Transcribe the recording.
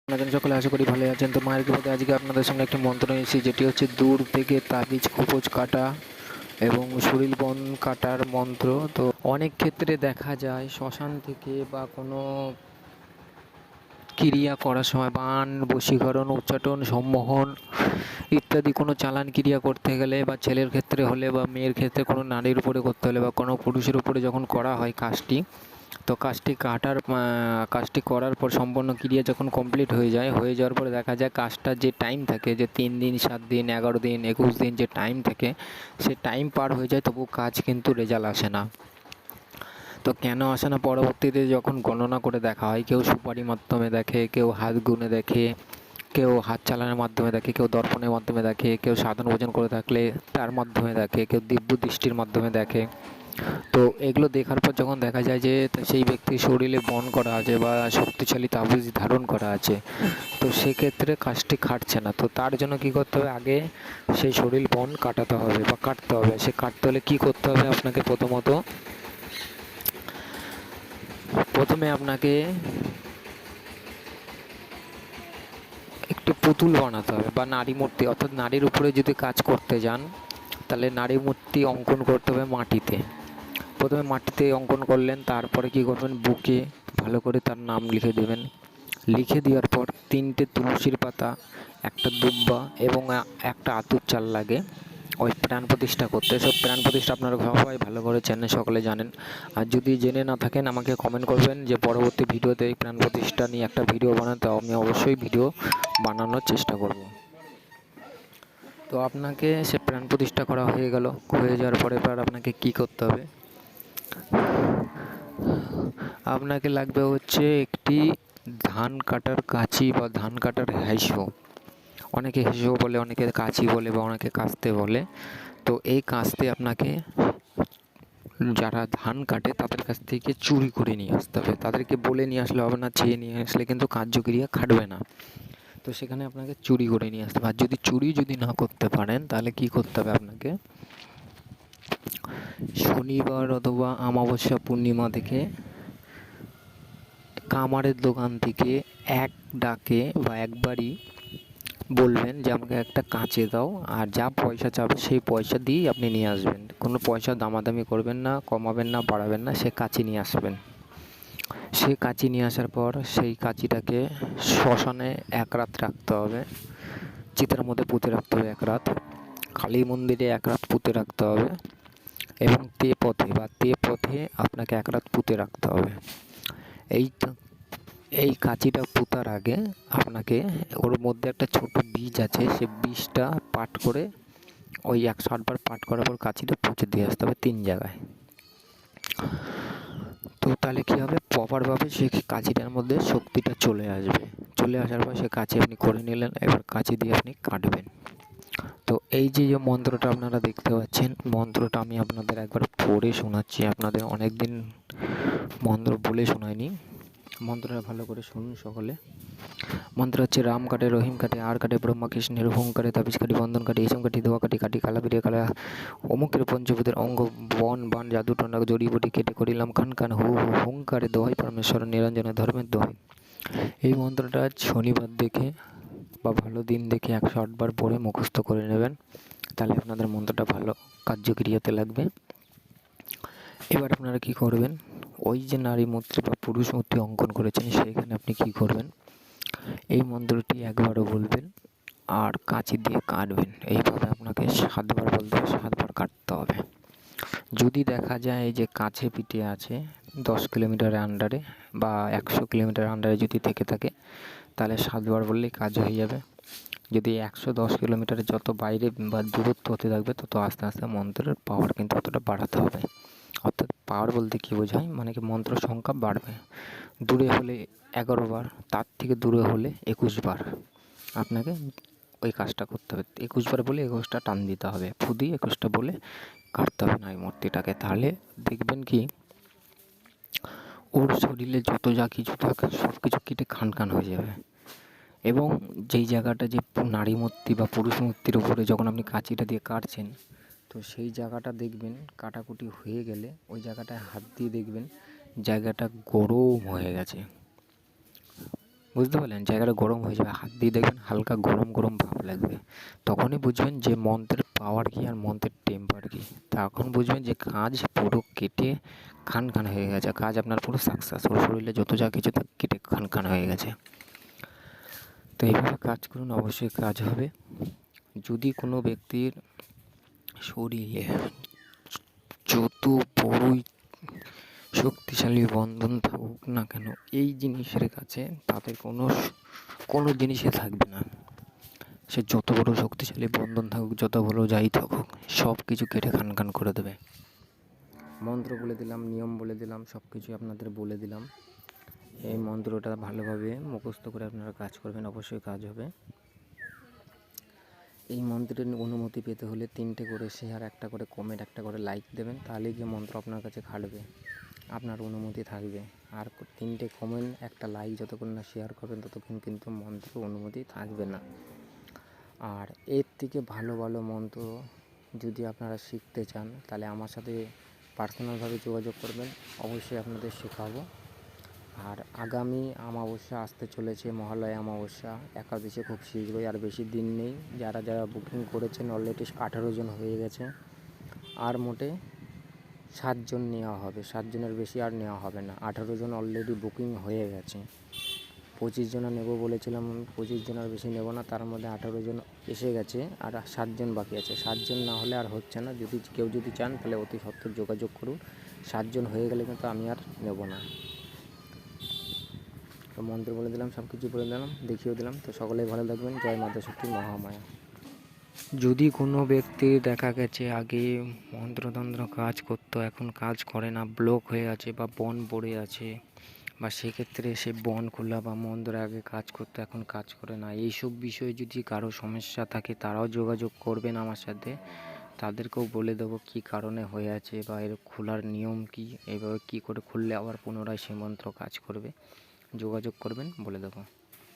আপনাদের সকলে আশা করি ভালো আছেন। তো মায়ের কৃপাতে আজকে আপনাদের সামনে একটি মন্ত্র নিয়েছি, যেটি হচ্ছে দূর থেকে তাবিজ কবজ কাটা এবং শরীর বন কাটার মন্ত্র। তো অনেক ক্ষেত্রে দেখা যায় শ্মশান থেকে বা কোনো ক্রিয়া করার সময় বান, বশীকরণ, উচ্চাটন, সম্মোহন ইত্যাদি কোনো চালান ক্রিয়া করতে গেলে, বা ছেলের ক্ষেত্রে হলে বা মেয়ের ক্ষেত্রে কোনো নারীর উপরে করতে হলে বা কোনো পুরুষের উপরে যখন করা হয় কাজটি, তো কাজটি করার পর সম্পূর্ণ ক্রিয়া যখন কমপ্লিট হয়ে যাওয়ার পরে দেখা যায় কাজটার যে টাইম থাকে, যে 3 দিন, 7 দিন, 11 দিন, 21 দিন যে টাইম থাকে, সে টাইম পার হয়ে যায়, তবু কাজ কিন্তু রেজাল্ট আসে না। তো কেন আসে না, পরবর্তীতে যখন গণনা করে দেখা হয়, কেউ সুপারির মাধ্যমে দেখে, কেউ হাত গুনে দেখে, কেউ হাত চালানোর মাধ্যমে দেখে, কেউ দর্পণের মাধ্যমে দেখে, কেউ সাধন ভোজন করে থাকলে তার মাধ্যমে দেখে, কেউ দিব্য দৃষ্টির মাধ্যমে দেখে। তো এগুলো দেখার পর যখন দেখা যায় যে সেই ব্যক্তির শরীরে বন করা আছে বা শক্তিশালী তাবিজ ধারণ করা আছে, তো সেক্ষেত্রে কাজটি খাটছে না। তো তার জন্য কী করতে হবে, আগে সেই শরীর বন কাটাতে হবে বা কাটতে হবে। সে কাটতে হলে কী করতে হবে, আপনাকে প্রথমে আপনাকে একটি পুতুল বানাতে হবে বা নারী মূর্তি, অর্থাৎ নারীর উপরে যদি কাজ করতে যান তাহলে নারী মূর্তি অঙ্কন করতে হবে মাটিতে। প্রথমে মাটিতে অঙ্কন করলেন, তারপরে কী করবেন, বুকে ভালো করে তার নাম লিখে দেবেন। লিখে দেওয়ার পর 3টে তুলসীর পাতা, একটা দুব্বা এবং একটা আতপ চাল লাগে ওই প্রাণ প্রতিষ্ঠা করতে। সব প্রাণ প্রতিষ্ঠা আপনারা সবাই ভালো করে চেনেন, সকলে জানেন। আর যদি জেনে না থাকেন আমাকে কমেন্ট করবেন যে পরবর্তী ভিডিওতে এই প্রাণ প্রতিষ্ঠা নিয়ে একটা ভিডিও বানাতে, আমি অবশ্যই ভিডিও বানানোর চেষ্টা করব। তো আপনাকে সে প্রাণ প্রতিষ্ঠা করা হয়ে যাওয়ার পরে এবার আপনাকে কী করতে হবে, আপনাকে লাগবে হচ্ছে একটি ধান কাটার কাঁচি বা ধান কাটার হ্যাসো। অনেকে হ্যাসো বলে, অনেকে কাঁচি বলে বা অনেকে কাস্তে বলে। তো এই কাস্তে আপনাকে যারা ধান কাটে তাদের কাছ থেকে চুরি করে নিয়ে আসতে হবে। তাদেরকে বলে নিয়ে আসলে হবে না, চেয়ে নিয়ে আসলে কিন্তু কার্যক্রিয়া খাটবে না। তো সেখানে আপনাকে চুরি করে নিয়ে আসতে হবে। আর যদি না করতে পারেন তাহলে কী করতে হবে, আপনাকে শনিবার অথবা অমাবস্যা পূর্ণিমা থেকে কামারের দোকান থেকে এক ডাকে বা একবারই বলবেন যে আমাকে একটা কাঁচে দাও, আর যা পয়সা চাবে সেই পয়সা দিয়েই আপনি নিয়ে আসবেন। কোনো পয়সা দামাদামি করবেন না, কমাবেন না, বাড়াবেন না, সে কাঁচি নিয়ে আসবেন। সে কাঁচি নিয়ে আসার পর সেই কাঁচিটাকে শ্মশানে 1 রাত রাখতে হবে, চিতার মধ্যে পুঁতে রাখতে হবে 1 রাত, কালী মন্দিরে 1 রাত পুঁতে রাখতে হবে, এবং তে পথে আপনাকে 1 রাত পুঁতে রাখতে হবে। এই কাঁচিটা পোঁতার আগে আপনাকে ওর মধ্যে একটা ছোট বীজ আছে, সে বীজটা পাঠ করে ওই 108 বার পাঠ করার পর কাঁচিটা পুঁতে দিয়ে আসতে হবে 3 জায়গায়। তো তাহলে কী হবে, প্রপারভাবে সেই কাঁচিটার মধ্যে শক্তিটা চলে আসবে। চলে আসার পর সে কাঁচি আপনি করে নিলেন, এবার কাঁচি দিয়ে আপনি কাটবেন। তো এই যে মন্ত্রটা আপনারা দেখতে পাচ্ছেন, মন্ত্রটা আমি আপনাদের একবার পড়ে শোনাচ্ছি। আপনাদের অনেক দিন মন্ত্র বলে শোনায়নি, মন্ত্রটা ভালো করে শুনুন সকলে। মন্ত্র হচ্ছে রাম কাটে, রহিম কাটে, আর কাটে, ব্রহ্মা কৃষ্ণের হুম কাটে, তাবিজ কাটি, বন্ধন কাটি, এইসব কাটি, দোয়া কাটি, কাটি কালা বিরিয়া কালা অমুকের পঞ্চভূতের অঙ্গ বন বান জাদু টন্ডা জড়িবুটি কেটে করিলাম খান খান হু হু হুঙ্কারে দোহাই পরমেশ্বর নিরঞ্জনে ধর্মের দোহাই। এই মন্ত্রটা শনিবার দেখে বা ভালো দিন দেখে 108 বার পড়ে মুখস্থ করে নেবেন, তাহলে আপনাদের মন্ত্রটা ভালো কার্যক্রিয়াতে লাগবে। এবার আপনারা কি করবেন, ওই যে নারী মূর্তি বা পুরুষ মূর্তি অঙ্কন করেছেন সেইখানে আপনি কি করবেন, এই মন্ত্রটি একবারও বলবেন আর কাঁচি দিয়ে কাটবেন। এইভাবে আপনাকে 7 বার বলতে হবে, 7 বার কাটতে হবে। যদি দেখা যায় যে কাছে পিঠে আছে 10 কিলোমিটারের আন্ডারে বা 100 কিলোমিটার আন্ডারে যদি থেকে থাকে, তাহলে 7 বার বললেই কাজ হয়ে যাবে। যদি 110 কিলোমিটারের যত বাইরে বা দূরত্ব হতে থাকবে, তত আস্তে আস্তে মন্ত্রের পাওয়ার কিন্তু অতটা বাড়াতে হবে। অর্থাৎ পাওয়ার বলতে কী বোঝায়, মানে কি মন্ত্র সংখ্যা বাড়বে। দূরে হলে 11 বার, তার থেকে দূরে হলে 21 বার আপনাকে ওই কাজটা করতে হবে। 21 বার বলে 21টা টান দিতে হবে, ফু দিয়ে 21টা বলে কাটতে হবে না এই মূর্তিটাকে। তাহলে দেখবেন কি ওর শরীরে যত যা কিছু থাকে সব কিছু কেটে খান খান হয়ে যাবে। এবং যেই জায়গাটা যে নারী মূর্তি বা পুরুষ মূর্তির উপরে যখন আপনি কাঁচিটা দিয়ে কাটছেন, তো সেই জায়গাটা দেখবেন কাটাকুটি হয়ে গেলে ওই জায়গাটায় হাত দিয়ে দেখবেন জায়গাটা গরম হয়ে গেছে, বুঝতে পারলেন? জায়গাটা গরম হয়ে যাবে, হাত দিয়ে দেখবেন হালকা গরম গরম ভাব লাগবে, তখনই বুঝবেন যে মন্ত্রের পাওয়ার কী আর মন্ত্রের টেম্পার কী। তখন বুঝবেন যে কাজ পুরো কেটে খান খান হয়ে গেছে, কাজ আপনার পুরো সাকসেস, ওর শরীরে যত যা কিছু তা কেটে খান খান হয়ে গেছে। তো এইভাবে কাজ করুন, অবশ্যই কাজ হবে। যদি কোনো ব্যক্তির শরীরে যত বড়ই শক্তিশালী বন্ধন থাকুক না কেন, এই জিনিসের কাছে তাদের কোনো জিনিসই থাকবে না। সে যত বড় শক্তিশালী বন্ধন থাকুক, যত বড় যাই থাকুক, সব কিছু কেটে খান খান করে দেবে। মন্ত্র বলে দিলাম, নিয়ম বলে দিলাম, সব কিছুই আপনাদের বলে দিলাম। এই মন্ত্রটা ভালোভাবে মুখস্থ করে আপনারা কাজ করবেন, অবশ্যই কাজ হবে। এই মন্ত্রের অনুমতি পেতে হলে 3টে করে শেয়ার, 1টা করে কমেন্ট, 1টা করে লাইক দেবেন, তাহলেই গিয়ে মন্ত্র আপনার কাছে খাটবে, আপনার অনুমতি থাকবে। আর 3টে কমেন্ট, 1টা লাইক যতক্ষণ না শেয়ার করবেন ততক্ষণ কিন্তু মন্ত্র অনুমতি থাকবে না। আর এর থেকে ভালো ভালো মন্ত্র যদি আপনারা শিখতে চান তাহলে আমার সাথে পার্সোনালভাবে যোগাযোগ করবেন, অবশ্যই আপনাদের শেখাবো। আর আগামী অমাবস্যা আসতে চলেছে, মহালয়া অমাবস্যা, একাদশী খুব শীঘ্রই, আর বেশি দিন নেই। যারা যারা বুকিং করেছেন অলরেডি 18 জন হয়ে গেছে, আর মোটে 7 জন নেওয়া হবে, 7 জনের বেশি আর নেওয়া হবে না। 18 জন অলরেডি বুকিং হয়ে গেছে। 25 জন নেব বলেছিলাম, 25 জন আর বেশি নেব না, তার মধ্যে 18 জন এসে গেছে, আর 7 জন বাকি আছে। 7 জন না হলে আর হচ্ছে না। যদি কেউ চান তাহলে অতি সত্বর যোগাযোগ করুন। 7 জন হয়ে গেলে কিন্তু আমি আর নেব না। তো মন্ত্র বলে দিলাম, সব কিছু বলে দিলাম, দেখিয়েও দিলাম। তো সকলেই ভালো থাকবেন। জয় মাতা শক্তি মহামায়া। যদি কোনো ব্যক্তির দেখা গেছে আগে মন্ত্রতন্ত্র কাজ করতো, এখন কাজ করে না, ব্লক হয়ে আছে বা বন পড়ে আছে, বা সেক্ষেত্রে সে বন খোলা বা মন্ত্র আগে কাজ করতো এখন কাজ করে না, এইসব বিষয়ে যদি কারো সমস্যা থাকে তারাও যোগাযোগ করবেন আমার সাথে। তাদেরকেও বলে দেবো কী কারণে হয়ে আছে বা এর খোলার নিয়ম কী, এইভাবে কী করে খুললে আবার পুনরায় সে মন্ত্র কাজ করবে। যোগাযোগ করবেন, বলে দেবো।